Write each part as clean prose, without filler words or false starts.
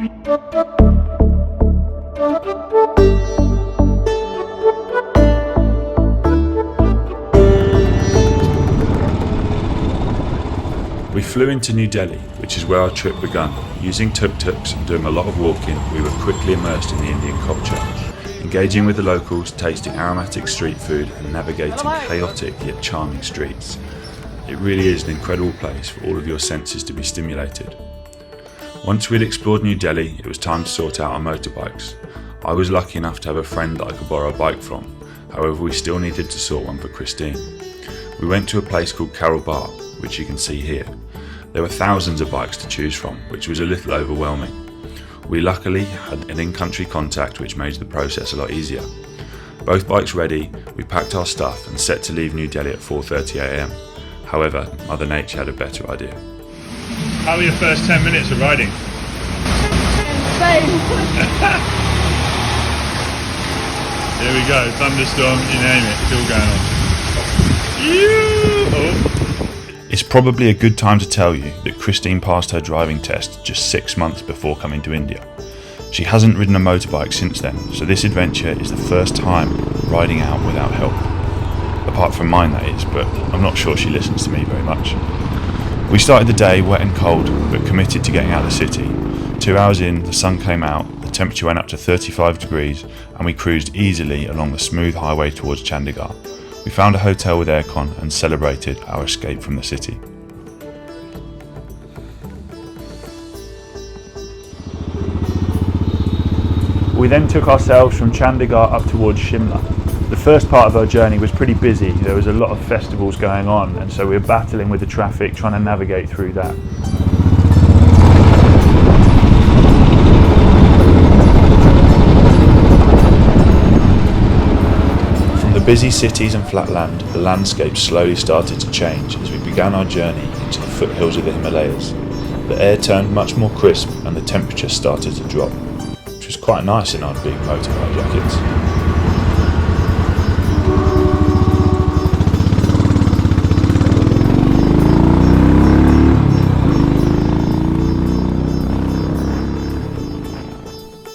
We flew into New Delhi, which is where our trip began. Using tuk-tuks and doing a lot of walking, we were quickly immersed in the Indian culture, engaging with the locals, tasting aromatic street food and navigating chaotic yet charming streets. It really is an incredible place for all of your senses to be stimulated. Once we'd explored New Delhi, it was time to sort out our motorbikes. I was lucky enough to have a friend that I could borrow a bike from, however we still needed to sort one for Christine. We went to a place called Carol Bar, which you can see here. There were thousands of bikes to choose from, which was a little overwhelming. We luckily had an in-country contact which made the process a lot easier. Both bikes ready, we packed our stuff and set to leave New Delhi at 4:30 AM. However, Mother Nature had a better idea. How were your first 10 minutes of riding? Insane! Here we go, thunderstorm, you name it, it's all going on. It's probably a good time to tell you that Christine passed her driving test just 6 months before coming to India. She hasn't ridden a motorbike since then, so this adventure is the first time riding out without help. Apart from mine, that is, but I'm not sure she listens to me very much. We started the day wet and cold, but committed to getting out of the city. 2 hours in, the sun came out, the temperature went up to 35 degrees, and we cruised easily along the smooth highway towards Chandigarh. We found a hotel with aircon and celebrated our escape from the city. We then took ourselves from Chandigarh up towards Shimla. The first part of our journey was pretty busy. There was a lot of festivals going on, and so we were battling with the traffic, trying to navigate through that. From the busy cities and flat land, the landscape slowly started to change as we began our journey into the foothills of the Himalayas. The air turned much more crisp and the temperature started to drop, which was quite nice in our big motorbike jackets.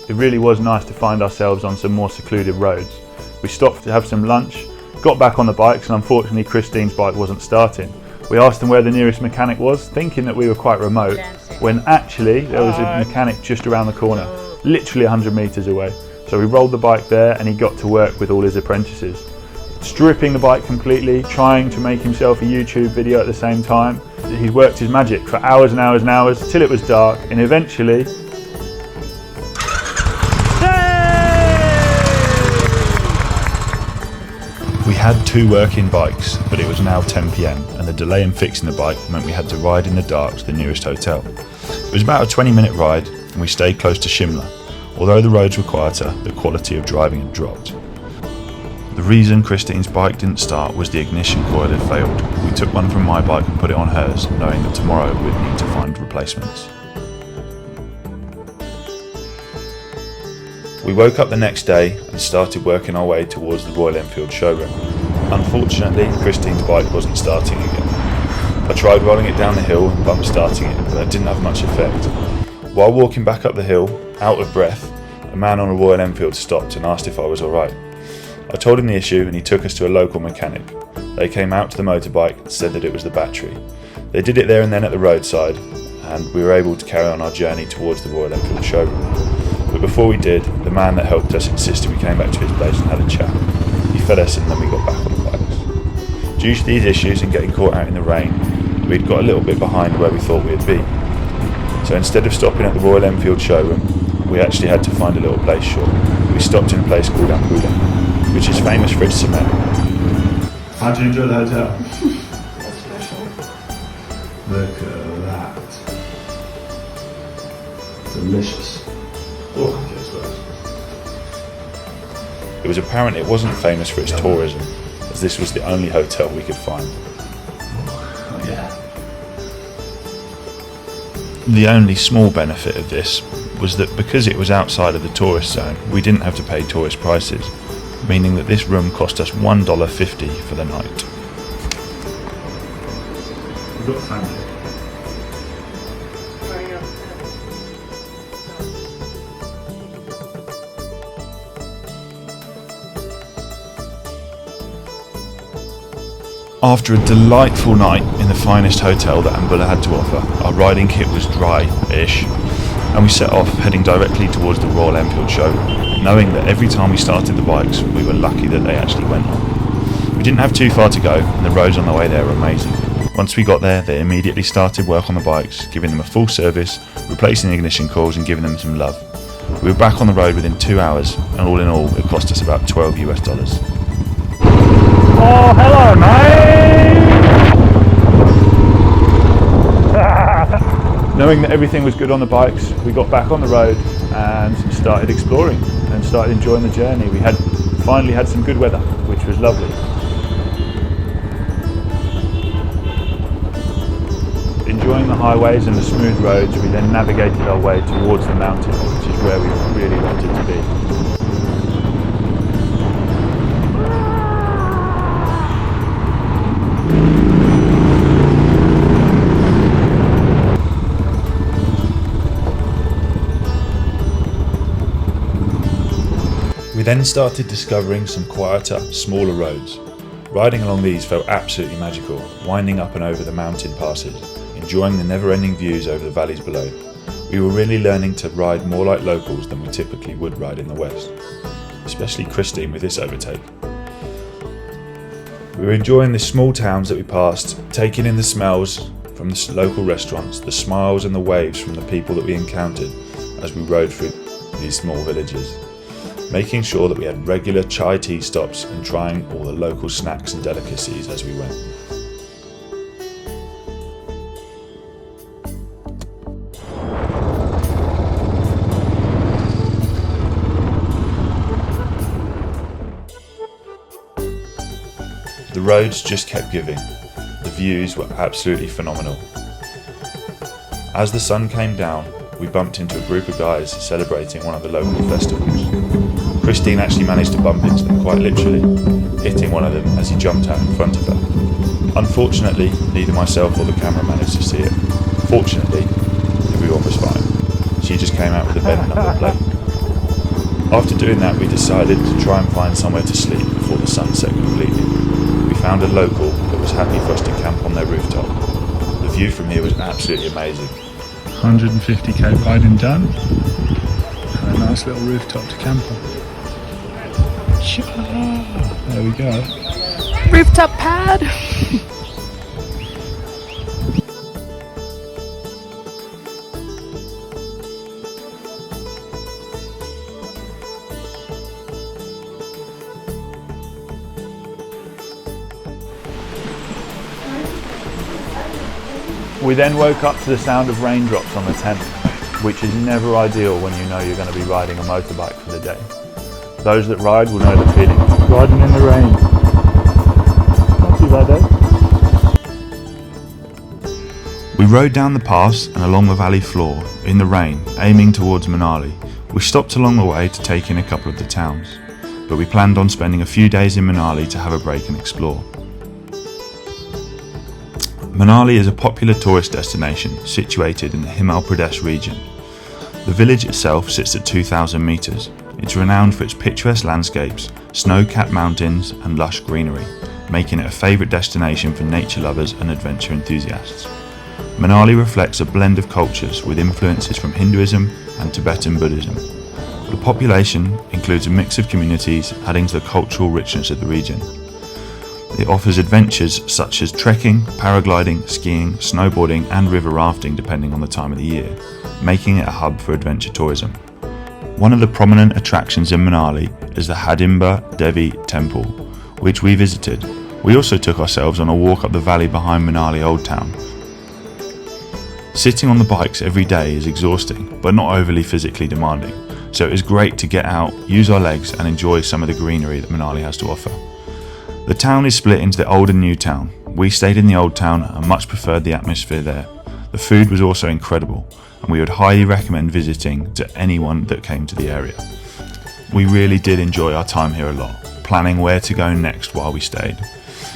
It really was nice to find ourselves on some more secluded roads. We stopped to have some lunch, got back on the bikes, and unfortunately Christine's bike wasn't starting. We asked them where the nearest mechanic was, thinking that we were quite remote, when actually there was a mechanic just around the corner, literally 100 metres away. So we rolled the bike there and he got to work with all his apprentices. Stripping the bike completely, trying to make himself a YouTube video at the same time. He worked his magic for hours and hours and hours till it was dark, and eventually we had 2 working bikes, but it was now 10 PM and the delay in fixing the bike meant we had to ride in the dark to the nearest hotel. It was about a 20-minute ride and we stayed close to Shimla. Although the roads were quieter, the quality of driving had dropped. The reason Christine's bike didn't start was the ignition coil had failed. We took one from my bike and put it on hers, knowing that tomorrow we'd need to find replacements. We woke up the next day and started working our way towards the Royal Enfield showroom. Unfortunately, Christine's bike wasn't starting again. I tried rolling it down the hill and bump starting it, but that didn't have much effect. While walking back up the hill, out of breath, a man on a Royal Enfield stopped and asked if I was alright. I told him the issue and he took us to a local mechanic. They came out to the motorbike and said that it was the battery. They did it there and then at the roadside, and we were able to carry on our journey towards the Royal Enfield showroom. But before we did, the man that helped us insisted we came back to his place and had a chat. He fed us and then we got back on the bikes. Due to these issues and getting caught out in the rain, we'd got a little bit behind where we thought we'd be. So instead of stopping at the Royal Enfield showroom, we actually had to find a little place short. We stopped in a place called Ambuda, which is famous for its cement. How did you enjoy the hotel? That's special. Look at that. Delicious. Oh, it was apparent it wasn't famous for its tourism, as this was the only hotel we could find. Oh, yeah. The only small benefit of this was that because it was outside of the tourist zone, we didn't have to pay tourist prices, meaning that this room cost us $1.50 for the night. We've got family. After a delightful night in the finest hotel that Ambula had to offer, our riding kit was dry-ish, and we set off heading directly towards the Royal Enfield showroom, knowing that every time we started the bikes we were lucky that they actually went on. We didn't have too far to go, and the roads on the way there were amazing. Once we got there, they immediately started work on the bikes, giving them a full service, replacing the ignition coils and giving them some love. We were back on the road within 2 hours, and all in all it cost us about $12 US. Oh, hello, mate! Knowing that everything was good on the bikes, we got back on the road and started exploring and started enjoying the journey. We had finally had some good weather, which was lovely. Enjoying the highways and the smooth roads, we then navigated our way towards the mountain, which is where we really wanted to be. We then started discovering some quieter, smaller roads. Riding along these felt absolutely magical, winding up and over the mountain passes, enjoying the never-ending views over the valleys below. We were really learning to ride more like locals than we typically would ride in the West, especially Christine with this overtake. We were enjoying the small towns that we passed, taking in the smells from the local restaurants, the smiles and the waves from the people that we encountered as we rode through these small villages, making sure that we had regular chai tea stops and trying all the local snacks and delicacies as we went. The roads just kept giving. The views were absolutely phenomenal. As the sun came down, we bumped into a group of guys celebrating one of the local festivals. Christine actually managed to bump into them quite literally, hitting one of them as he jumped out in front of her. Unfortunately, neither myself or the camera managed to see it. Fortunately, everyone was fine. She just came out with a bent number plate. After doing that, we decided to try and find somewhere to sleep before the sun set completely. We found a local that was happy for us to camp on their rooftop. The view from here was absolutely amazing. 150k riding done, and a nice little rooftop to camp on. There we go. Rooftop pad. We then woke up to the sound of raindrops on the tent, which is never ideal when you know you're going to be riding a motorbike for the day. Those that ride will know the feeling. Riding in the rain. Not too bad, eh? We rode down the pass and along the valley floor in the rain, aiming towards Manali. We stopped along the way to take in a couple of the towns, but we planned on spending a few days in Manali to have a break and explore. Manali is a popular tourist destination situated in the Himachal Pradesh region. The village itself sits at 2,000 metres. It's renowned for its picturesque landscapes, snow-capped mountains and lush greenery, making it a favourite destination for nature lovers and adventure enthusiasts. Manali reflects a blend of cultures with influences from Hinduism and Tibetan Buddhism. The population includes a mix of communities, adding to the cultural richness of the region. It offers adventures such as trekking, paragliding, skiing, snowboarding and river rafting depending on the time of the year, making it a hub for adventure tourism. One of the prominent attractions in Manali is the Hidimba Devi Temple, which we visited. We also took ourselves on a walk up the valley behind Manali Old Town. Sitting on the bikes every day is exhausting, but not overly physically demanding, so it is great to get out, use our legs and enjoy some of the greenery that Manali has to offer. The town is split into the old and new town. We stayed in the old town and much preferred the atmosphere there. The food was also incredible, and we would highly recommend visiting to anyone that came to the area. We really did enjoy our time here a lot, planning where to go next while we stayed.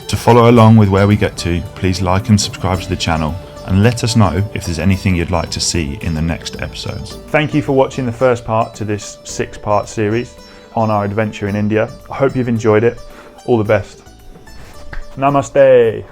To follow along with where we get to, please like and subscribe to the channel and let us know if there's anything you'd like to see in the next episodes. Thank you for watching the first part to this 6-part series on our adventure in India. I hope you've enjoyed it. All the best. Namaste.